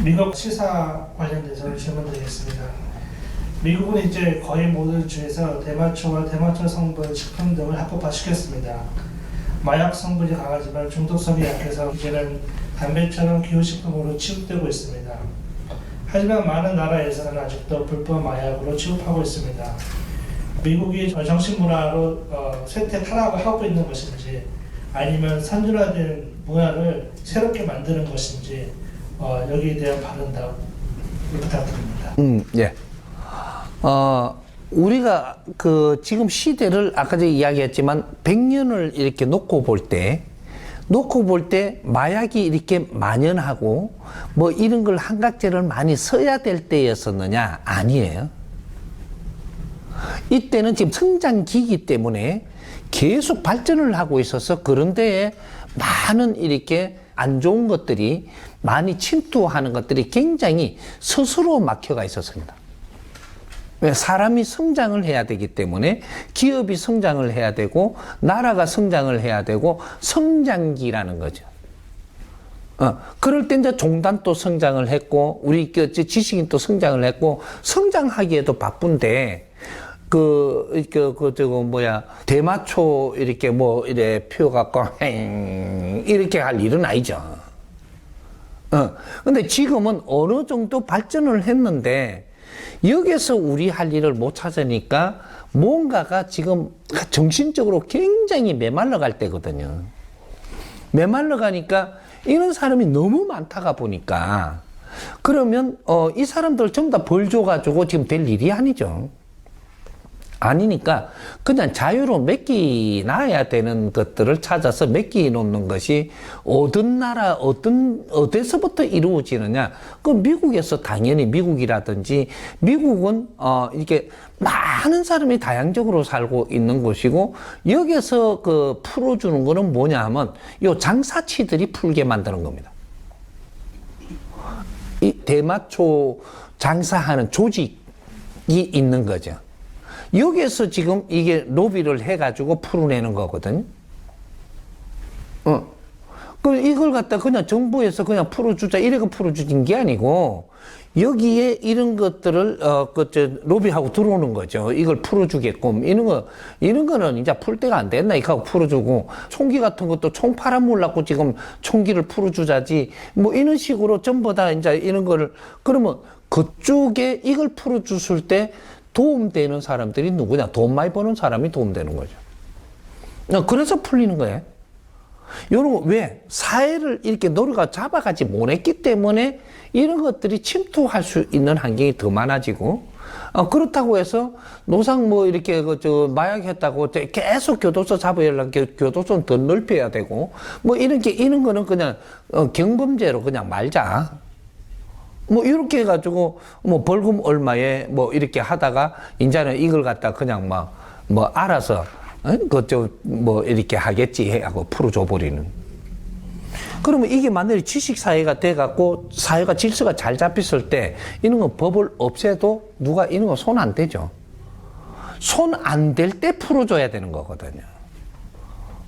미국 시사 관련돼서 질문드리겠습니다. 미국은 이제 거의 모든 주에서 대마초와 대마초 성분 식품 등을 합법화시켰습니다. 마약 성분이 강하지만 중독성이 약해서 이제는 담배처럼 기호식품으로 취급되고 있습니다. 하지만 많은 나라에서는 아직도 불법 마약으로 취급하고 있습니다. 미국이 정신문화로 쇠퇴 타락을 하고 있는 것인지 아니면 선진화된 문화를 새롭게 만드는 것인지 여기에 대한 발언답 부탁드립니다. 예. 우리가 지금 시대를 아까 전에 이야기했지만 100년을 이렇게 놓고 볼 때 마약이 이렇게 만연하고 뭐 이런 걸 한각제를 많이 써야 될 때였었느냐? 아니에요. 이때는 지금 성장기이기 때문에 계속 발전을 하고 있어서 그런 데에 많은 이렇게 안 좋은 것들이 많이 침투하는 것들이 굉장히 스스로 막혀가 있었습니다. 왜? 사람이 성장을 해야 되기 때문에 기업이 성장을 해야 되고 나라가 성장을 해야 되고 성장기라는 거죠. 그럴 때 이제 종단도 성장을 했고 우리 지식인도 성장을 했고 성장하기에도 바쁜데 대마초 이렇게 이래 피워갖고 이렇게 할 일은 아니죠. 근데 지금은 어느 정도 발전을 했는데 여기서 우리 할 일을 못 찾으니까 뭔가가 지금 정신적으로 굉장히 메말라 갈 때거든요. 메말라 가니까 이런 사람이 너무 많다가 보니까 그러면 이 사람들 전부 다 벌 줘가지고 지금 될 일이 아니죠. 아니니까 그냥 자유로 맡기놔야 되는 것들을 찾아서 맡기놓는 것이 어떤 나라 어디서부터 이루어지느냐. 그 미국에서 당연히 미국이라든지 미국은 이렇게 많은 사람이 다양적으로 살고 있는 곳이고 여기서 풀어주는 거는 뭐냐 하면 요 장사치들이 풀게 만드는 겁니다. 이 대마초 장사하는 조직이 있는 거죠. 여기에서 지금 이게 로비를 해가지고 풀어내는 거거든. 이걸 갖다 그냥 정부에서 그냥 풀어주자, 이래가 풀어주는 게 아니고, 여기에 이런 것들을, 로비하고 들어오는 거죠. 이걸 풀어주게끔. 이런 거는 이제 풀 때가 안 됐나, 이거 하고 풀어주고, 총기 같은 것도 총 팔아먹으려고 지금 총기를 풀어주자지, 뭐 이런 식으로 전부 다 이제 이런 거를, 그러면 그쪽에 이걸 풀어줬을 때, 도움되는 사람들이 누구냐? 돈 많이 버는 사람이 도움되는 거죠. 그래서 풀리는 거예요. 요런 거, 왜? 사회를 이렇게 노래가 잡아가지 못했기 때문에 이런 것들이 침투할 수 있는 환경이 더 많아지고, 그렇다고 해서 노상 이렇게 마약 했다고 계속 교도소 잡아야려면 교도소는 더 넓혀야 되고, 이런 거는 그냥, 경범죄로 그냥 말자. 이렇게 해가지고, 벌금 얼마에, 이렇게 하다가, 이제는 이걸 갖다 그냥 알아서, 이렇게 하겠지 하고 풀어줘 버리는. 그러면 이게 만약에 지식사회가 돼갖고, 사회가 질서가 잘 잡혔을 때, 이런 거 법을 없애도 누가 이런 거 손 안 대죠. 손 안 댈 때 풀어줘야 되는 거거든요.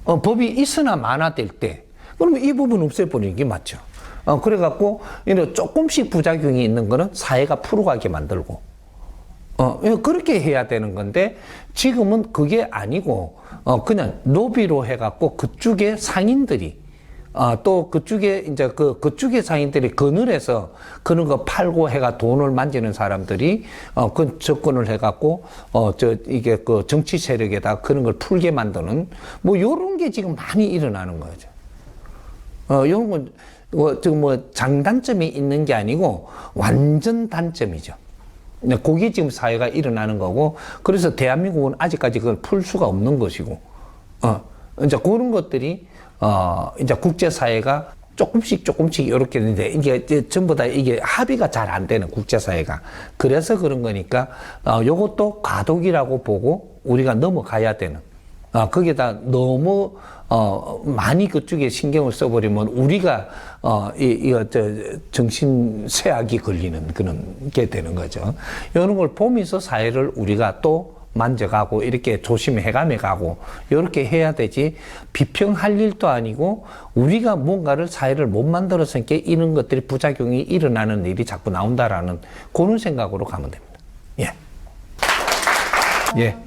법이 있으나 많아질 때, 그러면 이 부분 없애버리는 게 맞죠. 그래갖고, 이런 조금씩 부작용이 있는 거는 사회가 풀어가게 만들고, 그렇게 해야 되는 건데, 지금은 그게 아니고, 그냥 로비로 해갖고, 그쪽에 상인들이, 또 그쪽에, 이제 그쪽에 상인들이 그늘에서 그런 거 팔고 해가 돈을 만지는 사람들이, 그 접근을 해갖고, 이게 정치 세력에다 그런 걸 풀게 만드는, 요런 게 지금 많이 일어나는 거죠. 요런 건, 지금 장단점이 있는 게 아니고 완전 단점이죠. 그게 지금 사회가 일어나는 거고, 그래서 대한민국은 아직까지 그걸 풀 수가 없는 것이고, 이제 그런 것들이, 이제 국제사회가 조금씩 이렇게 되는데, 이게 전부 다 이게 합의가 잘 안 되는 국제사회가. 그래서 그런 거니까, 요것도 과도기라고 보고 우리가 넘어가야 되는. 거기에다 너무, 많이 그쪽에 신경을 써버리면 우리가, 정신쇠약이 걸리는 그런 게 되는 거죠. 이런 걸 보면서 사회를 우리가 또 만져가고 이렇게 조심해가며 가고 이렇게 해야 되지 비평할 일도 아니고 우리가 뭔가를 사회를 못 만들었으니까 이런 것들이 부작용이 일어나는 일이 자꾸 나온다라는 그런 생각으로 가면 됩니다. 예. 예.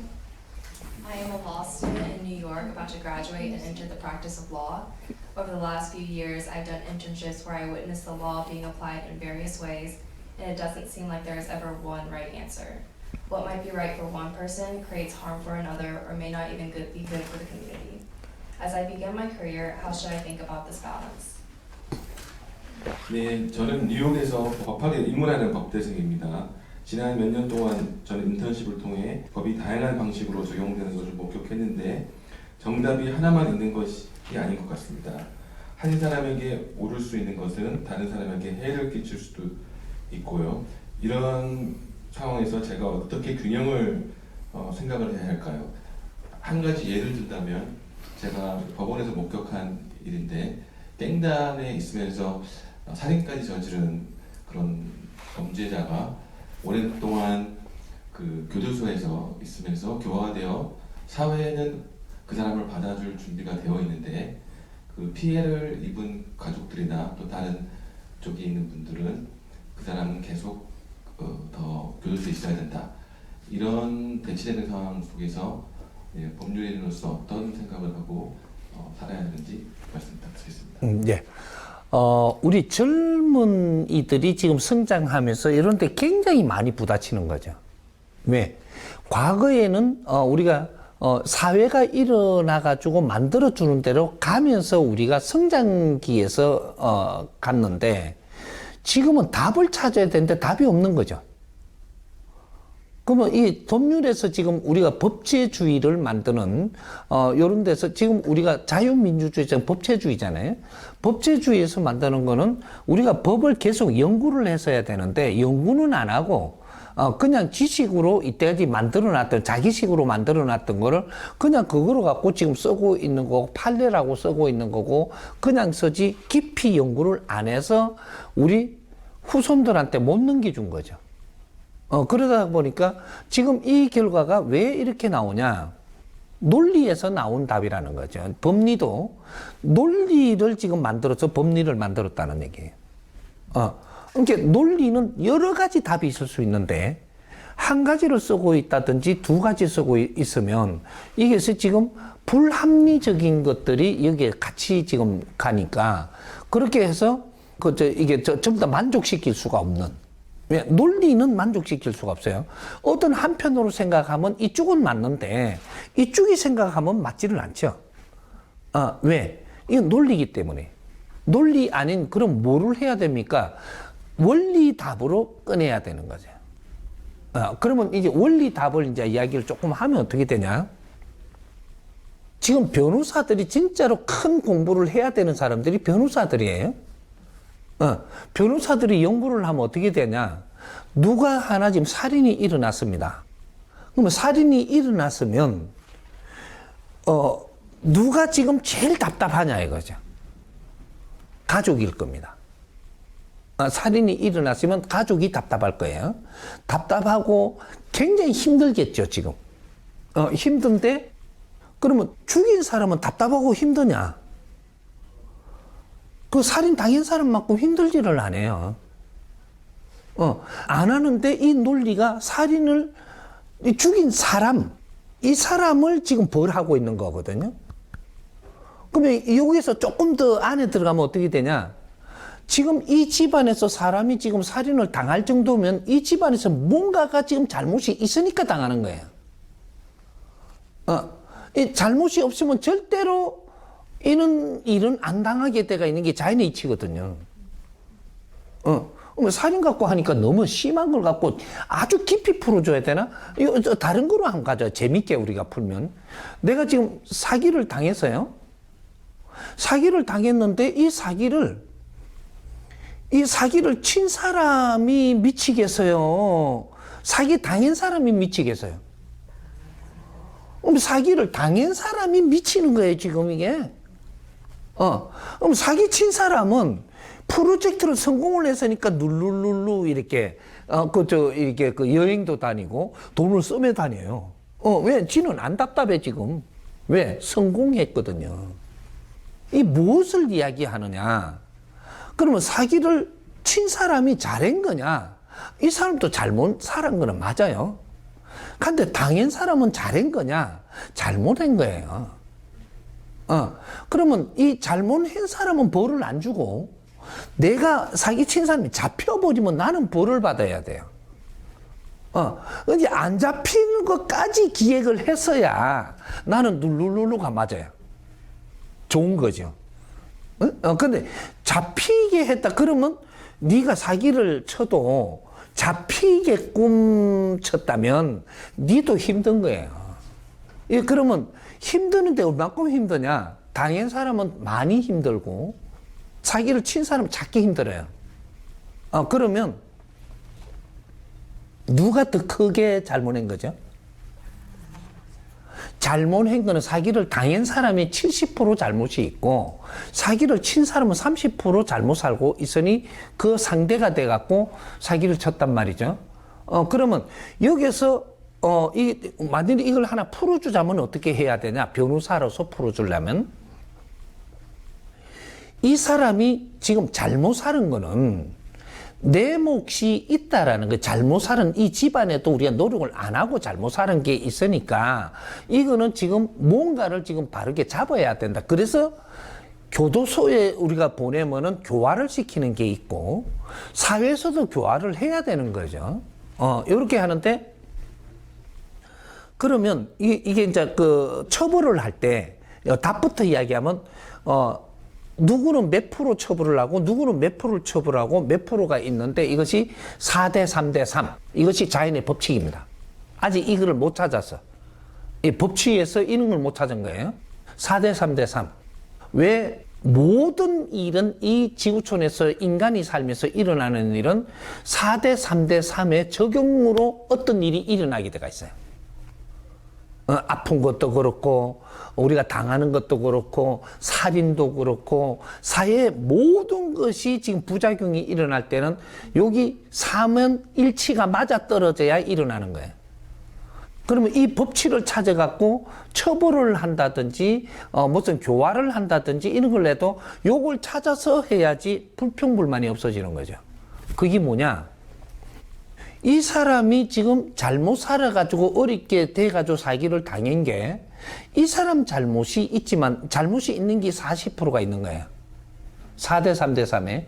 I am a law student in New York about to graduate and enter the practice of law. Over the last few years, I've done internships where I witnessed the law being applied in various ways, and it doesn't seem like there is ever one right answer. What might be right for one person creates harm for another or may not even be good for the community. As I begin my career, how should I think about this balance? 네, 저는 뉴욕에서 법학에 입문하는 법대생입니다. 지난 몇 년 동안 저는 인턴십을 통해 법이 다양한 방식으로 적용되는 것을 목격했는데 정답이 하나만 있는 것이 아닌 것 같습니다. 한 사람에게 옳을 수 있는 것은 다른 사람에게 해를 끼칠 수도 있고요. 이런 상황에서 제가 어떻게 균형을 생각을 해야 할까요? 한 가지 예를 든다면 제가 법원에서 목격한 일인데 갱단에 있으면서 살인까지 저지른 그런 범죄자가 오랫동안 그 교도소에서 있으면서 교화되어 사회는 그 사람을 받아줄 준비가 되어 있는데 그 피해를 입은 가족들이나 또 다른 쪽에 있는 분들은 그 사람은 계속 더 교도소에 있어야 된다. 이런 대치되는 상황 속에서 법률인으로서 어떤 생각을 하고 살아야 하는지 말씀 부탁드리겠습니다. 예. 우리 젊은이들이 지금 성장하면서 이런 데 굉장히 많이 부딪히는 거죠. 왜? 과거에는 우리가 사회가 일어나가지고 만들어주는 대로 가면서 우리가 성장기에서 갔는데 지금은 답을 찾아야 되는데 답이 없는 거죠. 그러면 이 법률에서 지금 우리가 법제주의를 만드는 요런 데서 지금 우리가 자유민주주의잖아요. 법제주의잖아요. 법제주의에서 만드는 거는 우리가 법을 계속 연구를 했어야 되는데 연구는 안 하고 그냥 지식으로 이때까지 만들어놨던 자기식으로 만들어놨던 거를 그냥 그거로 갖고 지금 쓰고 있는 거고 판례라고 쓰고 있는 거고 그냥 쓰지 깊이 연구를 안 해서 우리 후손들한테 못 넘겨준 거죠. 그러다 보니까 지금 이 결과가 왜 이렇게 나오냐? 논리에서 나온 답이라는 거죠. 법리도 논리를 지금 만들어서 법리를 만들었다는 얘기예요. 그러니까 논리는 여러 가지 답이 있을 수 있는데 한 가지를 쓰고 있다든지 두 가지 쓰고 있으면 이게 지금 불합리적인 것들이 여기에 같이 지금 가니까 그렇게 해서 이게 전부 다 만족시킬 수가 없는. 왜? 논리는 만족시킬 수가 없어요. 어떤 한편으로 생각하면 이쪽은 맞는데 이쪽이 생각하면 맞지를 않죠. 왜? 이건 논리이기 때문에. 논리 아닌 그럼 뭐를 해야 됩니까? 원리 답으로 꺼내야 되는 거죠. 그러면 이제 원리 답을 이제 이야기를 조금 하면 어떻게 되냐? 지금 변호사들이 진짜로 큰 공부를 해야 되는 사람들이 변호사들이에요. 변호사들이 연구를 하면 어떻게 되냐? 누가 하나 지금 살인이 일어났습니다. 그러면 살인이 일어났으면, 누가 지금 제일 답답하냐 이거죠. 가족일 겁니다. 살인이 일어났으면 가족이 답답할 거예요. 답답하고 굉장히 힘들겠죠, 지금. 힘든데, 그러면 죽인 사람은 답답하고 힘드냐? 그 살인 당한 사람만큼 힘들지를 안 해요. 안 하는데 이 논리가 살인을 죽인 사람, 이 사람을 지금 벌하고 있는 거거든요. 그러면 여기서 조금 더 안에 들어가면 어떻게 되냐? 지금 이 집안에서 사람이 지금 살인을 당할 정도면 이 집안에서 뭔가가 지금 잘못이 있으니까 당하는 거예요. 이 잘못이 없으면 절대로 이런 일은 안 당하게 돼가 있는 게 자연의 이치거든요. 살인 갖고 하니까 너무 심한 걸 갖고 아주 깊이 풀어줘야 되나? 이거 다른 거로 한번 가자. 재밌게 우리가 풀면. 내가 지금 사기를 당했어요. 사기를 당했는데 이 사기를 친 사람이 미치겠어요? 사기 당한 사람이 미치겠어요? 그럼 사기를 당한 사람이 미치는 거예요, 지금 이게. 그럼 사기 친 사람은 프로젝트를 성공을 했으니까 룰루룰루 이렇게, 이렇게 그 여행도 다니고 돈을 쓰며 다녀요. 왜? 지는 안 답답해, 지금. 왜? 성공했거든요. 이 무엇을 이야기하느냐? 그러면 사기를 친 사람이 잘한 거냐? 이 사람도 잘못 살은 거는 맞아요. 근데 당한 사람은 잘한 거냐? 잘못한 거예요. 그러면 이 잘못한 사람은 벌을 안 주고 내가 사기친 사람이 잡혀버리면 나는 벌을 받아야 돼요. 이제 안 잡히는 것까지 기획을 했어야 나는 룰루루루가 맞아요. 좋은 거죠. 근데 잡히게 했다 그러면 네가 사기를 쳐도 잡히게끔 쳤다면 니도 힘든 거예요. 그러면 힘드는데 얼마큼 힘드냐? 당한 사람은 많이 힘들고 사기를 친 사람은 찾기 힘들어요. 그러면 누가 더 크게 잘못한 거죠? 잘못한 거는 사기를 당한 사람이 70% 잘못이 있고 사기를 친 사람은 30% 잘못 살고 있으니 그 상대가 돼갖고 사기를 쳤단 말이죠. 그러면 여기서 만약에 이걸 하나 풀어주자면 어떻게 해야 되냐? 변호사로서 풀어주려면 이 사람이 지금 잘못 살은 거는 내 몫이 있다라는 거, 잘못 살은 이 집안에도 우리가 노력을 안 하고 잘못 살은 게 있으니까 이거는 지금 뭔가를 지금 바르게 잡아야 된다. 그래서 교도소에 우리가 보내면은 교화를 시키는 게 있고 사회에서도 교화를 해야 되는 거죠. 이렇게 하는데 그러면 이게 이제 그 처벌을 할 때 답부터 이야기하면 누구는 몇 프로 처벌을 하고 누구는 몇 프로를 처벌하고 몇 프로가 있는데 이것이 4대 3대 3 이것이 자연의 법칙입니다. 아직 이거를 못 찾았어. 이 법칙에서 이런 걸 못 찾은 거예요. 4대 3대 3. 왜 모든 일은 이 지구촌에서 인간이 살면서 일어나는 일은 4대 3대 3의 적용으로 어떤 일이 일어나게 돼가 있어요. 아픈 것도 그렇고 우리가 당하는 것도 그렇고 살인도 그렇고 사회의 모든 것이 지금 부작용이 일어날 때는 여기 3은 일치가 맞아떨어져야 일어나는 거예요. 그러면 이 법칙을 찾아갖고 처벌을 한다든지 무슨 교화를 한다든지 이런 걸 해도 요걸 찾아서 해야지 불평불만이 없어지는 거죠. 그게 뭐냐? 이 사람이 지금 잘못 살아가지고 어렵게 돼가지고 사기를 당한 게 이 사람 잘못이 있지만 잘못이 있는 게 40%가 있는 거예요. 4대 3대 3에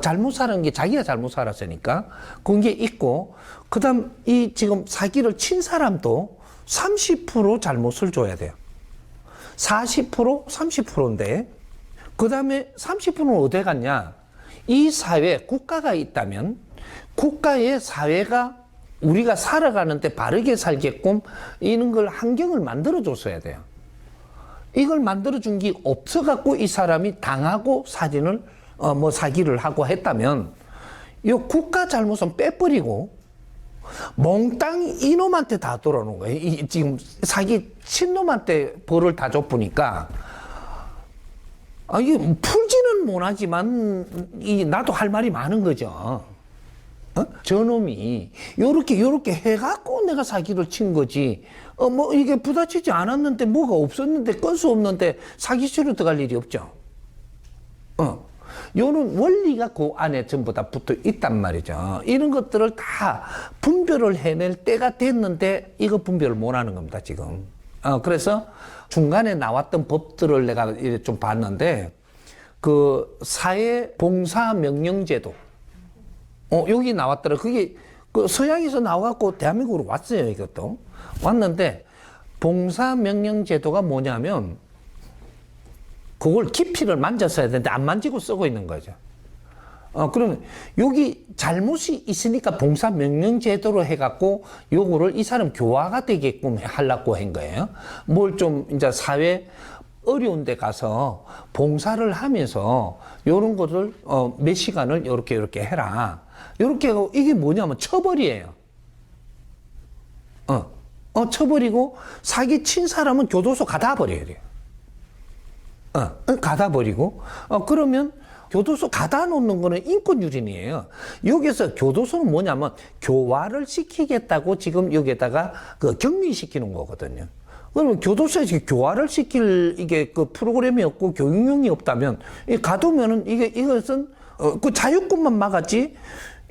잘못 살은 게 자기가 잘못 살았으니까 그런 게 있고 그 다음 이 지금 사기를 친 사람도 30% 잘못을 줘야 돼요. 40% 30%인데 그 다음에 30%는 어디 갔냐? 이 사회 국가가 있다면 국가의 사회가 우리가 살아가는데 바르게 살게끔 이런 걸 환경을 만들어 줬어야 돼요. 이걸 만들어 준 게 없어갖고 이 사람이 당하고 사기를 하고 했다면 이 국가 잘못은 빼버리고 몽땅 이놈한테 다 돌아오는 거예요. 지금 사기 친 놈한테 벌을 다 줬으니까 이게 풀지는 못하지만 나도 할 말이 많은 거죠. 저놈이 요렇게 해갖고 내가 사기를 친 거지. 이게 부딪히지 않았는데 뭐가 없었는데 건수 없는데 사기죄로 들어갈 일이 없죠. 요런 원리가 그 안에 전부 다 붙어 있단 말이죠. 이런 것들을 다 분별을 해낼 때가 됐는데 이거 분별을 못 하는 겁니다, 지금. 그래서 중간에 나왔던 법들을 내가 좀 봤는데 그 사회봉사명령제도 여기 나왔더라. 그게 그 서양에서 나와갖고 대한민국으로 왔어요. 이것도 왔는데 봉사명령제도가 뭐냐면 그걸 깊이를 만졌어야 되는데 안 만지고 쓰고 있는 거죠. 그러면 여기 잘못이 있으니까 봉사명령제도로 해갖고 요거를 이 사람 교화가 되게끔 하려고 한 거예요. 뭘 좀 이제 사회 어려운 데 가서 봉사를 하면서 요런 것을 몇 시간을 요렇게 해라. 요렇게 하고 이게 뭐냐면 처벌이에요. 처벌이고 사기 친 사람은 교도소 가다 버려야 돼요. 가다 버리고 그러면 교도소 가다 놓는 거는 인권 유린이에요. 여기서 교도소는 뭐냐면 교화를 시키겠다고 지금 여기에다가 그 격리시키는 거거든요. 그러면 교도소에서 교화를 시킬 이게 그 프로그램이 없고 교육용이 없다면 가두면은 이것은 그 자유권만 막았지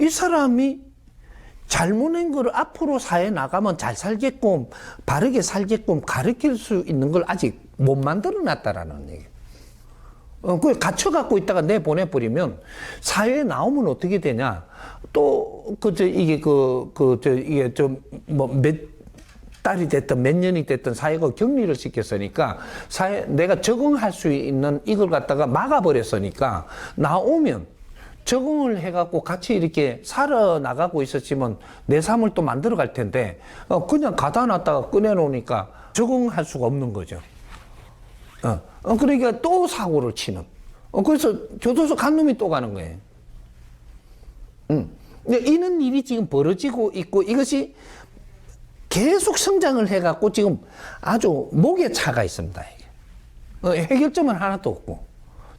이 사람이 잘못한 거를 앞으로 사회에 나가면 잘 살게끔 바르게 살게끔 가르칠 수 있는 걸 아직 못 만들어 놨다라는 얘기. 그걸 갇혀갖고 있다가 내보내버리면 사회에 나오면 어떻게 되냐. 또, 이게 이게 좀, 몇 달이 됐든 몇 년이 됐든 사회가 격리를 시켰으니까 내가 적응할 수 있는 이걸 갖다가 막아버렸으니까 나오면 적응을 해갖고 같이 이렇게 살아나가고 있었지만 내 삶을 또 만들어 갈 텐데, 그냥 가다 놨다가 꺼내놓으니까 적응할 수가 없는 거죠. 그러니까 또 사고를 치는. 그래서 교도소 간 놈이 또 가는 거예요. 이런 일이 지금 벌어지고 있고 이것이 계속 성장을 해갖고 지금 아주 목에 차가 있습니다. 이게. 해결점은 하나도 없고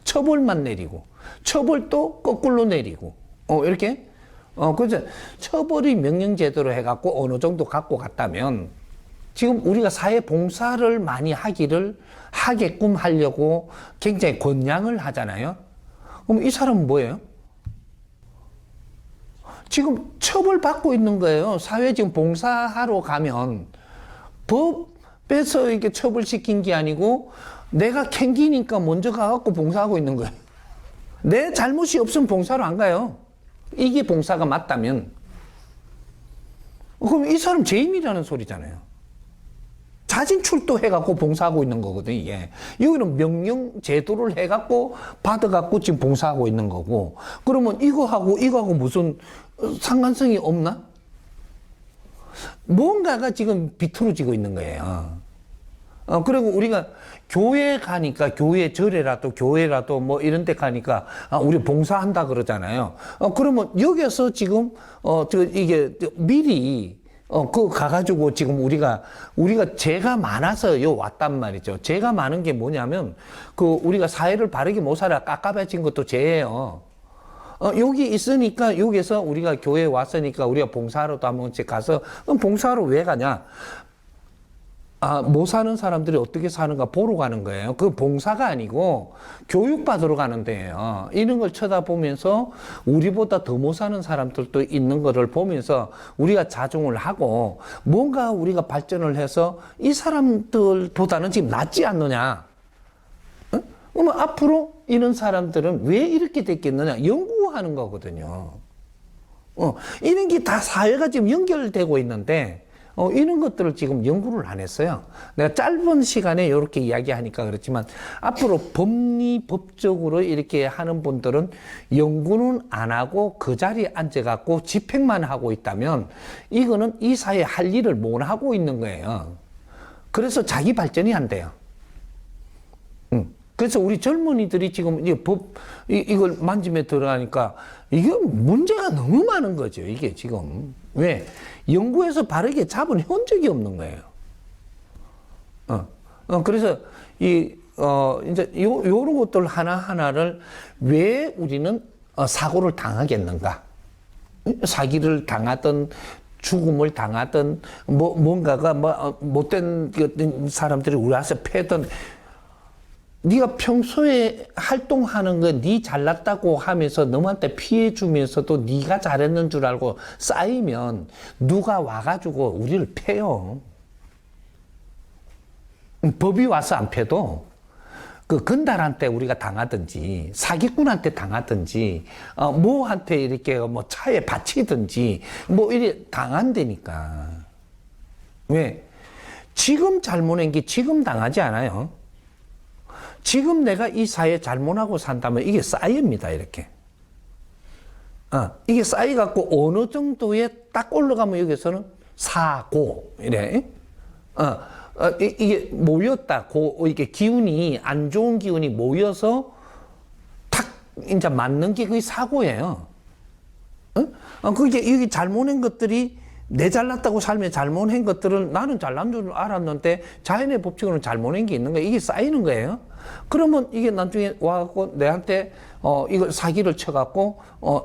처벌만 내리고 처벌도 거꾸로 내리고 이렇게 그래서 처벌이 명령제도로 해갖고 어느 정도 갖고 갔다면 지금 우리가 사회 봉사를 많이 하게끔 하려고 굉장히 권양을 하잖아요. 그럼 이 사람은 뭐예요? 지금 처벌받고 있는 거예요. 사회 지금 봉사하러 가면 법에서 이렇게 처벌시킨 게 아니고 내가 캥기니까 먼저 가갖고 봉사하고 있는 거예요. 내 잘못이 없으면 봉사로 안 가요. 이게 봉사가 맞다면. 그럼 이 사람 죄인이라는 소리잖아요. 자진 출두해갖고 봉사하고 있는 거거든, 이게. 여기는 명령 제도를 해갖고 받아갖고 지금 봉사하고 있는 거고. 그러면 이거하고 무슨 상관성이 없나? 뭔가가 지금 비틀어지고 있는 거예요. 그리고 우리가 교회 가니까 교회라도 뭐 이런 데 가니까 우리 봉사한다 그러잖아요. 그러면 여기서 지금 이게 미리 그거 가가지고 지금 우리가 죄가 많아서 요 왔단 말이죠. 죄가 많은 게 뭐냐면 우리가 사회를 바르게 못 살아 깝깝해진 것도 죄예요. 여기 있으니까 여기서 우리가 교회에 왔으니까 우리가 봉사하러도 한 번씩 가서 봉사하러 왜 가냐? 못 사는 사람들이 어떻게 사는가 보러 가는 거예요. 그 봉사가 아니고 교육받으러 가는 데예요. 이런 걸 쳐다보면서 우리보다 더 못 사는 사람들도 있는 거를 보면서 우리가 자중을 하고 뭔가 우리가 발전을 해서 이 사람들보다는 지금 낫지 않느냐. 그러면 앞으로 이런 사람들은 왜 이렇게 됐겠느냐. 연구하는 거거든요. 이런 게 다 사회가 지금 연결되고 있는데 이런 것들을 지금 연구를 안 했어요. 내가 짧은 시간에 이렇게 이야기하니까 그렇지만 앞으로 법적으로 이렇게 하는 분들은 연구는 안 하고 그 자리에 앉아갖고 집행만 하고 있다면 이거는 이 사회에 할 일을 못 하고 있는 거예요. 그래서 자기 발전이 안 돼요. 그래서 우리 젊은이들이 지금 이걸 만짐에 들어가니까 이게 문제가 너무 많은 거죠. 이게 지금. 왜? 연구에서 바르게 잡은 흔적이 없는 거예요. 그래서 이제 요런 것들 하나하나를 왜 우리는 사고를 당하겠는가? 사기를 당하든 죽음을 당하든 뭔가가 못된 사람들이 우리 앞에 패든 네가 평소에 활동하는 거 네 잘났다고 하면서 너한테 피해 주면서도 네가 잘했는 줄 알고 쌓이면 누가 와가지고 우리를 패요. 법이 와서 안 패도 그 건달한테 우리가 당하든지 사기꾼한테 당하든지 뭐한테 이렇게 뭐 차에 바치든지 뭐 이래 당한다니까. 왜? 지금 잘못한 게 지금 당하지 않아요. 지금 내가 이 사회에 잘못하고 산다면 이게 쌓입니다, 이렇게. 이게 쌓여갖고 어느 정도에 딱 올라가면 여기서는 사고, 이래. 이게 모였다, 이게 기운이, 안 좋은 기운이 모여서 탁, 이제 맞는 게 그게 사고예요. 그게 여기 잘못한 것들이 내 잘났다고 살면 잘못한 것들은 나는 잘난 줄 알았는데 자연의 법칙으로는 잘못한 게 있는 거예요. 이게 쌓이는 거예요. 그러면 이게 나중에 와갖고 내한테 이걸 사기를 쳐갖고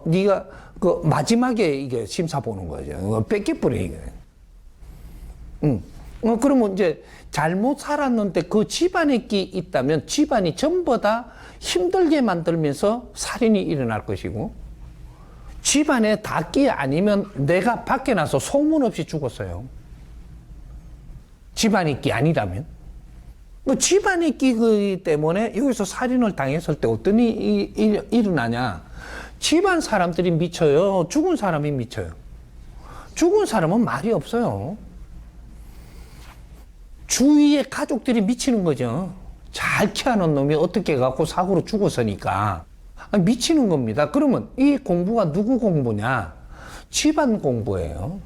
네가 그 마지막에 이게 심사 보는 거죠. 뺏겨버려 이게. 그러면 이제 잘못 살았는데 그 집안에 끼 있다면 집안이 전부 다 힘들게 만들면서 살인이 일어날 것이고, 집안에 다 끼 아니면 내가 밖에 나서 소문 없이 죽었어요. 집안이 끼 아니라면. 그 집안이 끼기 때문에 여기서 살인을 당했을 때 어떤 일이 일어나냐. 집안 사람들이 미쳐요. 죽은 사람이 미쳐요. 죽은 사람은 말이 없어요. 주위의 가족들이 미치는 거죠. 잘 키워놓은 놈이 어떻게 갖고 사고로 죽었으니까. 미치는 겁니다. 그러면 이 공부가 누구 공부냐? 집안 공부예요.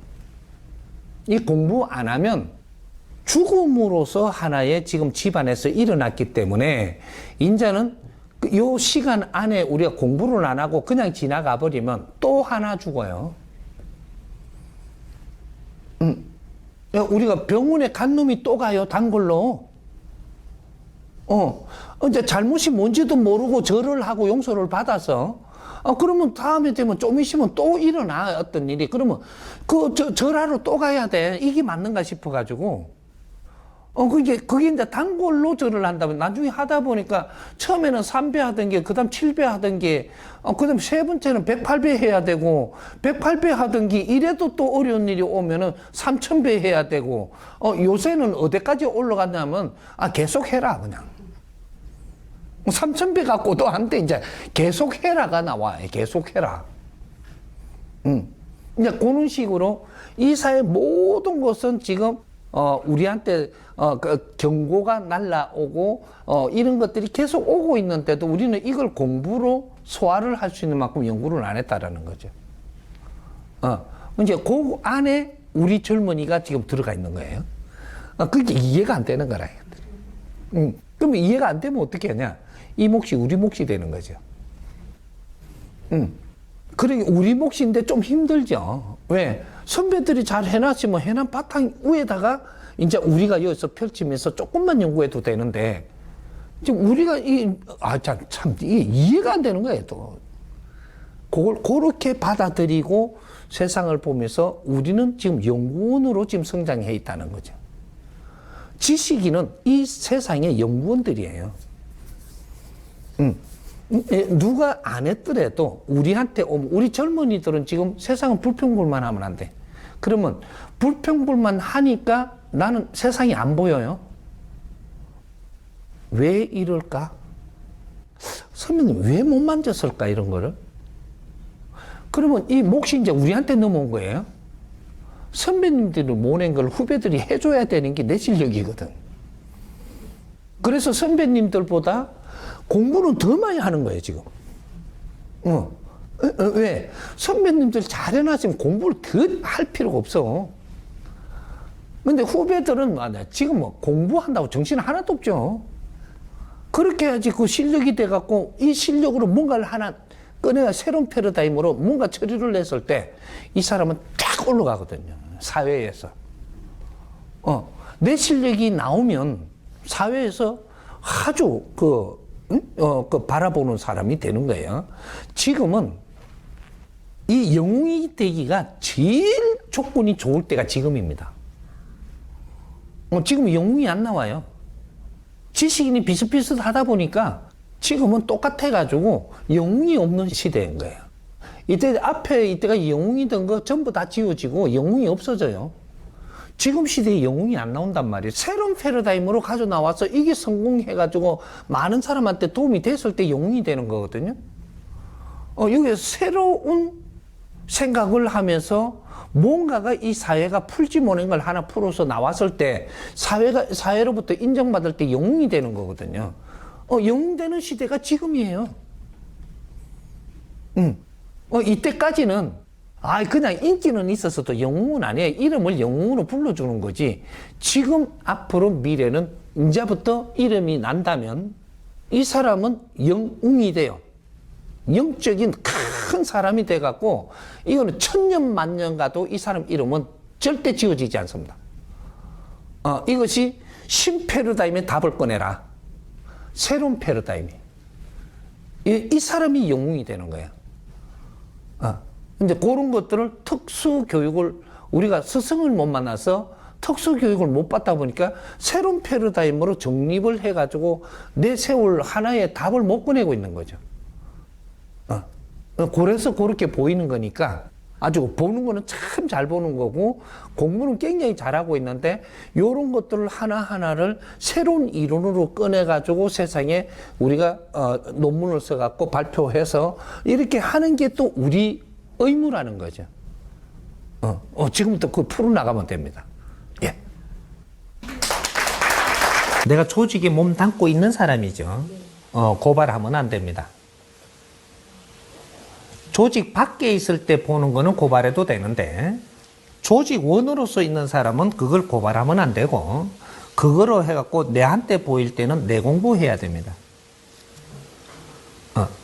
이 공부 안 하면 죽음으로서 하나의 지금 집안에서 일어났기 때문에 이제는 요 시간 안에 우리가 공부를 안 하고 그냥 지나가 버리면 또 하나 죽어요. 우리가 병원에 간 놈이 또 가요, 단골로. 이제 잘못이 뭔지도 모르고 절을 하고 용서를 받아서, 그러면 다음에 되면 좀 있으면 또 일어나, 어떤 일이. 그러면 절하러 또 가야 돼. 이게 맞는가 싶어가지고. 그게 이제 단골로 절을 한다면 나중에 하다 보니까 처음에는 3배 하던 게, 그 다음 7배 하던 게, 그 다음 세 번째는 108배 해야 되고, 108배 하던 게 이래도 또 어려운 일이 오면은 3000배 해야 되고, 요새는 어디까지 올라갔냐면, 계속 해라, 그냥. 3000배 갖고도 안 돼. 이제 계속 해라가 나와요. 계속 해라. 이제 그런 식으로 이 사회 모든 것은 지금 우리한테 그 경고가 날라오고 이런 것들이 계속 오고 있는데도 우리는 이걸 공부로 소화를 할 수 있는 만큼 연구를 안 했다라는 거죠. 이제 그 안에 우리 젊은이가 지금 들어가 있는 거예요. 그게 이해가 안 되는 거라. 그러면 이해가 안 되면 어떻게 하냐? 이 몫이 우리 몫이 되는 거죠. 그러니까 우리 몫인데 좀 힘들죠. 왜? 선배들이 잘 해놨으면 해난 바탕 위에다가 이제 우리가 여기서 펼치면서 조금만 연구해도 되는데, 지금 우리가 참, 이게 이해가 안 되는 거예요, 또. 그걸 그렇게 받아들이고 세상을 보면서 우리는 지금 연구원으로 지금 성장해 있다는 거죠. 지식인은 이 세상의 연구원들이에요. 누가 안 했더라도 우리한테 오면, 우리 젊은이들은 지금 세상은 불평불만 하면 안 돼. 그러면 불평불만 하니까 나는 세상이 안 보여요. 왜 이럴까? 선배님 왜 못 만졌을까, 이런 거를? 그러면 이 몫이 이제 우리한테 넘어온 거예요. 선배님들이 모낸 걸 후배들이 해줘야 되는 게 내 실력이거든. 그래서 선배님들보다 공부는 더 많이 하는 거예요, 지금. 왜? 선배님들 잘 해놨으면 공부를 더 할 필요가 없어. 근데 후배들은 지금 뭐 공부한다고 정신 하나도 없죠. 그렇게 해야지 그 실력이 돼갖고 이 실력으로 뭔가를 하나 꺼내야 새로운 패러다임으로 뭔가 처리를 했을 때 이 사람은 쫙 올라가거든요, 사회에서. 내 실력이 나오면 사회에서 아주 바라보는 사람이 되는 거예요. 지금은 이 영웅이 되기가 제일 조건이 좋을 때가 지금입니다. 지금 영웅이 안 나와요. 지식인이 비슷비슷하다 보니까 지금은 똑같아가지고 영웅이 없는 시대인 거예요. 이때가 영웅이던 거 전부 다 지워지고 영웅이 없어져요. 지금 시대에 영웅이 안 나온단 말이에요. 새로운 패러다임으로 가져 나와서 이게 성공해가지고 많은 사람한테 도움이 됐을 때 영웅이 되는 거거든요. 여기서 새로운 생각을 하면서 뭔가가 이 사회가 풀지 못한 걸 하나 풀어서 나왔을 때 사회로부터 인정받을 때 영웅이 되는 거거든요. 영웅 되는 시대가 지금이에요. 이때까지는 그냥 인기는 있었어도 영웅은 아니에요. 이름을 영웅으로 불러주는 거지. 지금 앞으로 미래는 이제부터 이름이 난다면 이 사람은 영웅이 돼요. 영적인 큰 사람이 돼갖고 이거는 천년 만년 가도 이 사람 이름은 절대 지워지지 않습니다. 이것이 신패러다임의 답을 꺼내라. 새로운 패러다임이. 이 사람이 영웅이 되는 거야. 근데 그런 것들을 특수 교육을 우리가 스승을 못 만나서 특수 교육을 못 받다 보니까 새로운 패러다임으로 정립을 해가지고 내세울 하나의 답을 못 꺼내고 있는 거죠. 그래서 그렇게 보이는 거니까 아주 보는 거는 참 잘 보는 거고 공부는 굉장히 잘하고 있는데 이런 것들을 하나하나를 새로운 이론으로 꺼내가지고 세상에 우리가 논문을 써갖고 발표해서 이렇게 하는 게 또 우리 의무라는 거죠. 지금부터 그걸 풀어나가면 됩니다. 예. 내가 조직에 몸 담고 있는 사람이죠. 고발하면 안 됩니다. 조직 밖에 있을 때 보는 거는 고발해도 되는데 조직원으로서 있는 사람은 그걸 고발하면 안 되고 그거로 해갖고 내한테 보일 때는 내공부해야 됩니다.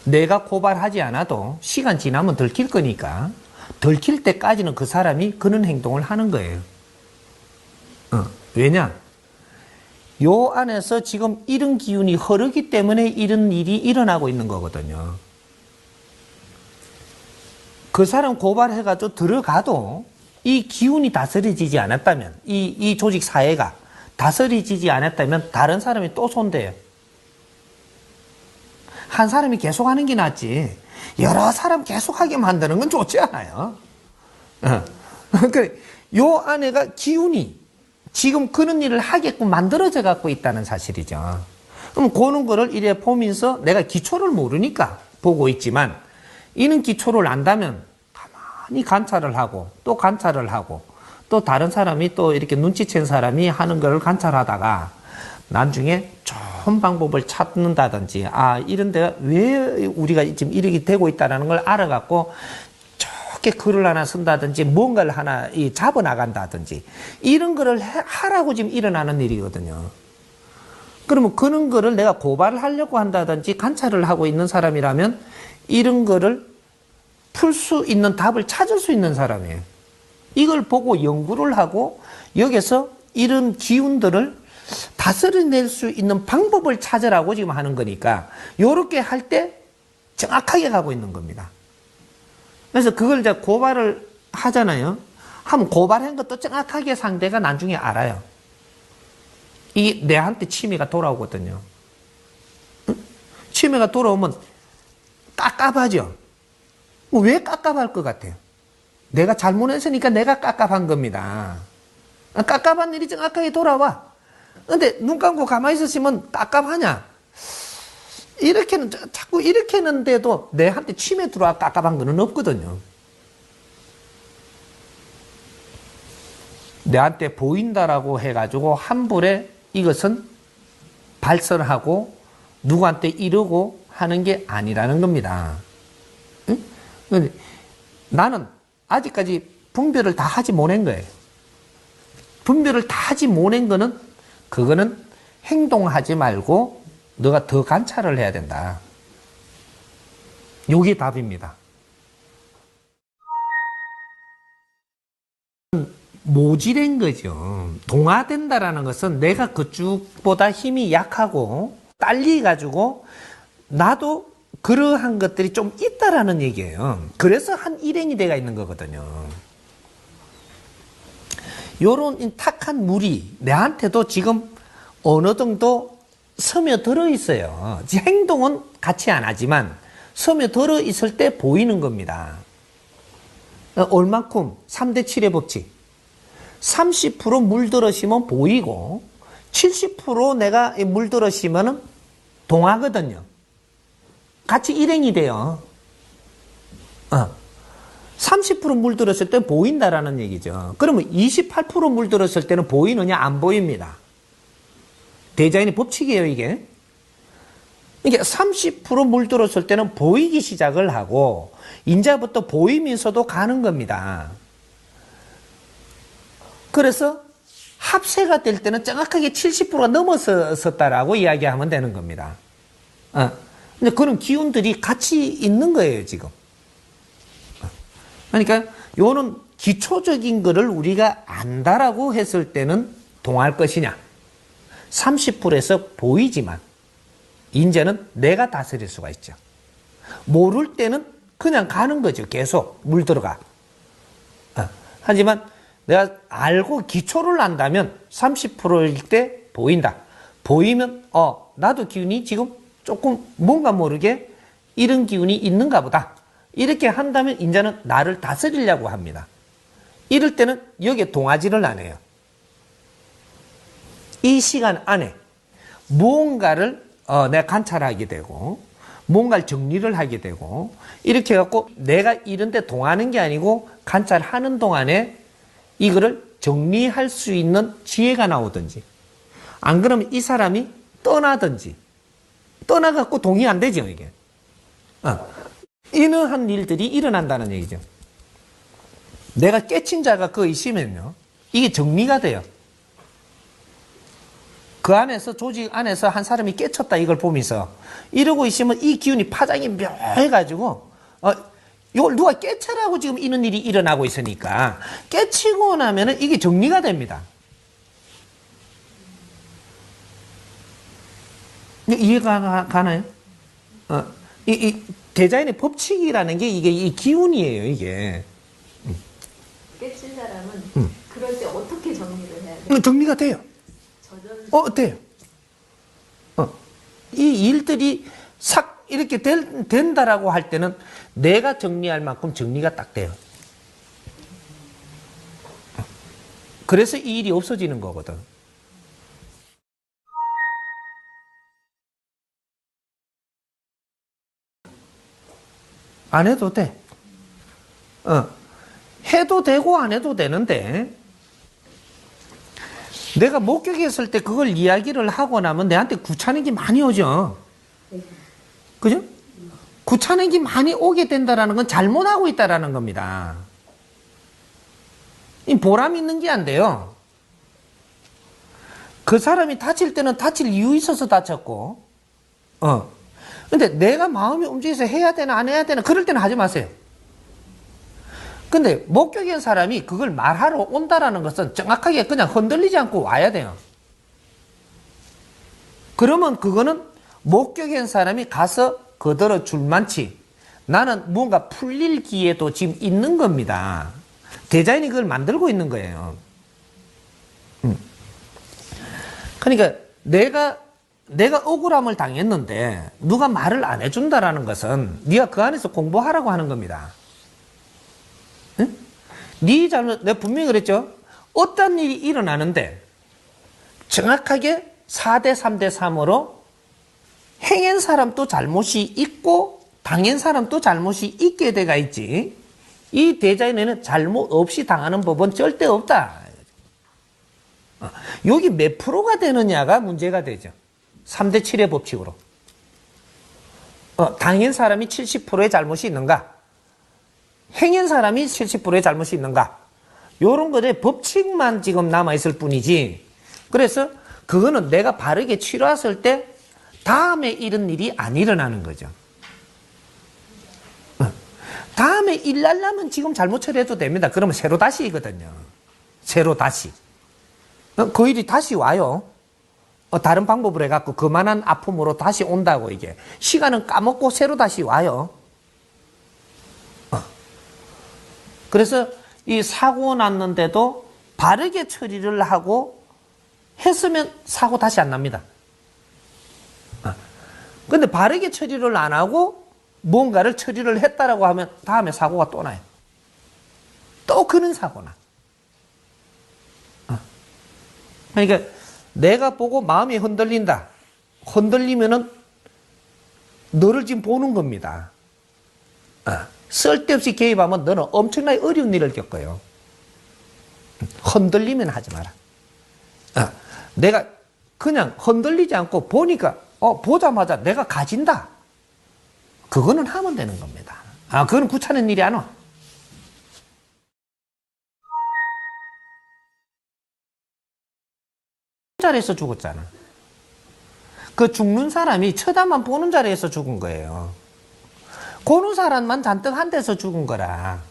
내가 고발하지 않아도 시간 지나면 들킬 거니까 들킬 때까지는 그 사람이 그런 행동을 하는 거예요. 왜냐? 요 안에서 지금 이런 기운이 흐르기 때문에 이런 일이 일어나고 있는 거거든요. 그 사람 고발해가지고 들어가도 이 기운이 다스려지지 않았다면, 이 조직 사회가 다스려지지 않았다면 다른 사람이 또 손대요. 한 사람이 계속 하는 게 낫지 여러 사람 계속하게 만드는 건 좋지 않아요. 그러니까 요 안에가 기운이 지금 그런 일을 하게끔 만들어져 갖고 있다는 사실이죠. 그럼 그런 거를 이래 보면서 내가 기초를 모르니까 보고 있지만 이는 기초를 안다면 가만히 관찰을 하고 또 관찰을 하고 또 다른 사람이 또 이렇게 눈치챈 사람이 하는 걸 관찰하다가 나중에 좋은 방법을 찾는다든지 이런 데가 왜 우리가 지금 이렇게 되고 있다는 걸 알아갖고 좋게 글을 하나 쓴다든지 뭔가를 하나 잡아나간다든지 이런 거를 하라고 지금 일어나는 일이거든요. 그러면 그런 거를 내가 고발을 하려고 한다든지 관찰을 하고 있는 사람이라면 이런 거를 풀 수 있는 답을 찾을 수 있는 사람이에요. 이걸 보고 연구를 하고 여기서 이런 기운들을 다스려낼 수 있는 방법을 찾으라고 지금 하는 거니까 요렇게 할 때 정확하게 가고 있는 겁니다. 그래서 그걸 이제 고발을 하잖아요. 하면 고발한 것도 정확하게 상대가 나중에 알아요. 이게 내한테 침해가 돌아오거든요. 침해가 돌아오면 깝깝하죠. 왜 깝깝할 것 같아요? 내가 잘못했으니까 내가 깝깝한 겁니다. 깝깝한 일이 정확하게 돌아와. 근데 눈 감고 가만히 있었으면 깝깝하냐? 이렇게는 자꾸 이렇게 했는데도 내한테 침해 들어와 깝깝한 거는 없거든요. 내한테 보인다라고 해가지고 함부로 이것은 발설하고 누구한테 이러고 하는 게 아니라는 겁니다. 응? 근데 나는 아직까지 분별을 다 하지 못한 거예요. 분별을 다 하지 못한 거는 그거는 행동하지 말고 너가 더 관찰을 해야 된다. 요게 답입니다. 모질한 거죠. 동화된다라는 것은 내가 그쪽보다 힘이 약하고 딸리가지고 나도 그러한 것들이 좀 있다라는 얘기예요. 그래서 한 일행이 돼가 있는 거거든요. 요런 탁한 물이 내한테도 지금 어느 정도 스며들어 있어요. 행동은 같이 안 하지만 스며들어 있을 때 보이는 겁니다. 얼만큼? 3대 7의 법칙. 30% 물들어시면 보이고 70% 내가 물들어시면 동하거든요. 같이 일행이 돼요. 30% 물들었을 때 보인다라는 얘기죠. 그러면 28% 물들었을 때는 보이느냐? 안 보입니다. 대자연의 법칙이에요, 이게. 이게 30% 물들었을 때는 보이기 시작을 하고 이제부터 보이면서도 가는 겁니다. 그래서 합세가 될 때는 정확하게 70%가 넘어섰다라고 이야기하면 되는 겁니다. 근데 그런 기운들이 같이 있는 거예요, 지금. 그러니까 요는 기초적인 거를 우리가 안다라고 했을 때는 동할 것이냐. 30%에서 보이지만 이제는 내가 다스릴 수가 있죠. 모를 때는 그냥 가는 거죠. 계속 물 들어가. 하지만 내가 알고 기초를 안다면 30%일 때 보인다. 보이면 나도 기운이 지금 조금 뭔가 모르게 이런 기운이 있는가 보다. 이렇게 한다면 이제는 나를 다스리려고 합니다. 이럴 때는 여기에 동하지를 안 해요. 이 시간 안에 무언가를 내가 관찰하게 되고 뭔가를 정리를 하게 되고 이렇게 해갖고 내가 이런 데 동하는 게 아니고 관찰하는 동안에 이거를 정리할 수 있는 지혜가 나오든지 안 그러면 이 사람이 떠나든지 떠나갖고 동의 안 되죠 이게. 이러한 일들이 일어난다는 얘기죠. 내가 깨친 자가 그 있으면요 이게 정리가 돼요. 그 안에서 조직 안에서 한 사람이 깨쳤다 이걸 보면서 이러고 있으면 이 기운이 파장이 묘해가지고 이걸 누가 깨쳐라고 지금 이런 일이 일어나고 있으니까 깨치고 나면은 이게 정리가 됩니다. 이해가 가나요? 이 대자연의 법칙이라는 게 이게 이 기운이에요 이게. 깨친 사람은 그럴 때 어떻게 정리를 해야 돼요? 정리가 돼요. 돼요. 이 일들이 싹 이렇게 된다라고 할 때는 내가 정리할 만큼 정리가 딱 돼요. 그래서 이 일이 없어지는 거거든. 안 해도 돼. 해도 되고 안 해도 되는데 내가 목격했을 때 그걸 이야기를 하고 나면 내한테 구차는 게 많이 오죠. 그죠? 구차는 게 많이 오게 된다는 건 잘못하고 있다는 겁니다. 이 보람 있는 게 안 돼요. 그 사람이 다칠 때는 다칠 이유 있어서 다쳤고 근데 내가 마음이 움직여서 해야 되나 안 해야 되나 그럴 때는 하지 마세요. 근데 목격한 사람이 그걸 말하러 온다라는 것은 정확하게 그냥 흔들리지 않고 와야 돼요. 그러면 그거는 목격한 사람이 가서 거들어 줄 만치 나는 뭔가 풀릴 기회도 지금 있는 겁니다. 대자연이 그걸 만들고 있는 거예요. 그러니까 내가 억울함을 당했는데 누가 말을 안 해준다라는 것은 네가 그 안에서 공부하라고 하는 겁니다. 응? 네 잘못, 내가 분명히 그랬죠? 어떤 일이 일어나는데 정확하게 4대 3대 3으로 행한 사람도 잘못이 있고 당한 사람도 잘못이 있게 돼가 있지 이 대자연에는 잘못 없이 당하는 법은 절대 없다. 여기 몇 프로가 되느냐가 문제가 되죠. 3대 7의 법칙으로. 당한 사람이 70%의 잘못이 있는가? 행한 사람이 70%의 잘못이 있는가? 요런 것의 법칙만 지금 남아있을 뿐이지. 그래서 그거는 내가 바르게 치료했을 때 다음에 이런 일이 안 일어나는 거죠. 다음에 일 날라면 지금 잘못 처리해도 됩니다. 그러면 새로 다시거든요. 새로 다시. 그 일이 다시 와요. 다른 방법으로 해갖고 그만한 아픔으로 다시 온다고 이게. 시간은 까먹고 새로 다시 와요. 그래서 이 사고 났는데도 바르게 처리를 하고 했으면 사고 다시 안 납니다. 근데 바르게 처리를 안 하고 뭔가를 처리를 했다라고 하면 다음에 사고가 또 나요. 또 그런 사고나. 그러니까 내가 보고 마음이 흔들린다. 흔들리면은 너를 지금 보는 겁니다. 쓸데없이 개입하면 너는 엄청나게 어려운 일을 겪어요. 흔들리면 하지 마라. 내가 그냥 흔들리지 않고 보니까 보자마자 내가 가진다. 그거는 하면 되는 겁니다. 그건 귀찮은 일이 안 와. 자리에서 죽었잖아. 그 죽는 사람이 쳐다만 보는 자리에서 죽은 거예요. 보는 사람만 잔뜩 한 데서 죽은 거라.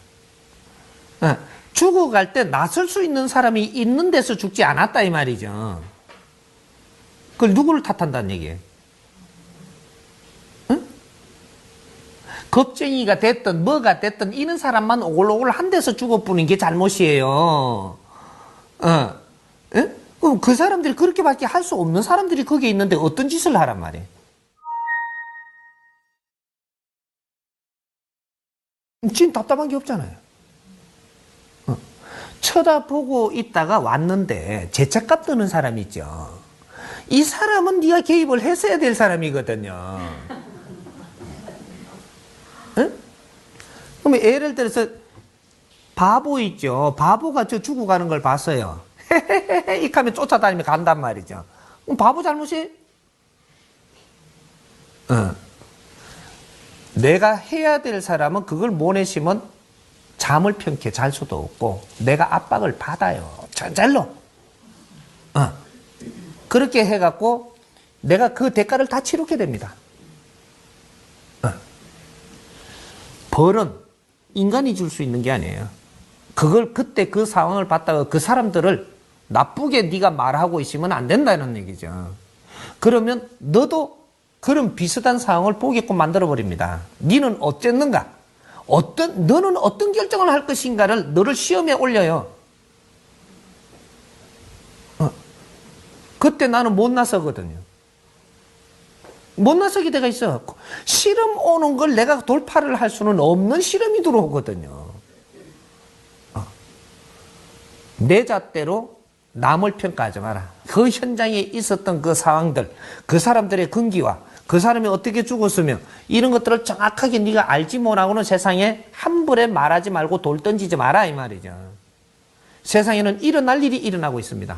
죽어갈 때 나설 수 있는 사람이 있는 데서 죽지 않았다 이 말이죠. 그걸 누구를 탓한다는 얘기예요? 겁쟁이가 됐든 뭐가 됐든 이런 사람만 오글오글 한 데서 죽어뿐인 게 잘못이에요. 예? 그럼 그 사람들이 그렇게밖에 할 수 없는 사람들이 거기에 있는데 어떤 짓을 하란 말이에요. 지금 답답한 게 없잖아요. 쳐다보고 있다가 왔는데 제착값 드는 사람이 있죠. 이 사람은 네가 개입을 했어야 될 사람이거든요. 응? 그러면 예를 들어서 바보 있죠. 바보가 저 죽어가는 걸 봤어요. 헤헤헤헤 이렇게 하면 쫓아다니면 간단 말이죠. 그럼 바보 잘못이? 내가 해야 될 사람은 그걸 못 내시면 잠을 편케 잘 수도 없고 내가 압박을 받아요. 잘로. 그렇게 해갖고 내가 그 대가를 다 치르게 됩니다. 벌은 인간이 줄 수 있는 게 아니에요. 그걸 그때 그 상황을 봤다가 그 사람들을 나쁘게 네가 말하고 있으면 안 된다는 얘기죠. 그러면 너도 그런 비슷한 상황을 보게끔 만들어버립니다. 너는 어쨌는가? 너는 어떤 결정을 할 것인가를 너를 시험에 올려요. 그때 나는 못 나서거든요. 못 나서게 돼가 있어. 시름 오는 걸 내가 돌파를 할 수는 없는 시름이 들어오거든요. 내 잣대로 남을 평가하지 마라. 그 현장에 있었던 그 상황들, 그 사람들의 근기와 그 사람이 어떻게 죽었으며 이런 것들을 정확하게 네가 알지 못하고는 세상에 함부로 말하지 말고 돌 던지지 마라 이 말이죠. 세상에는 일어날 일이 일어나고 있습니다.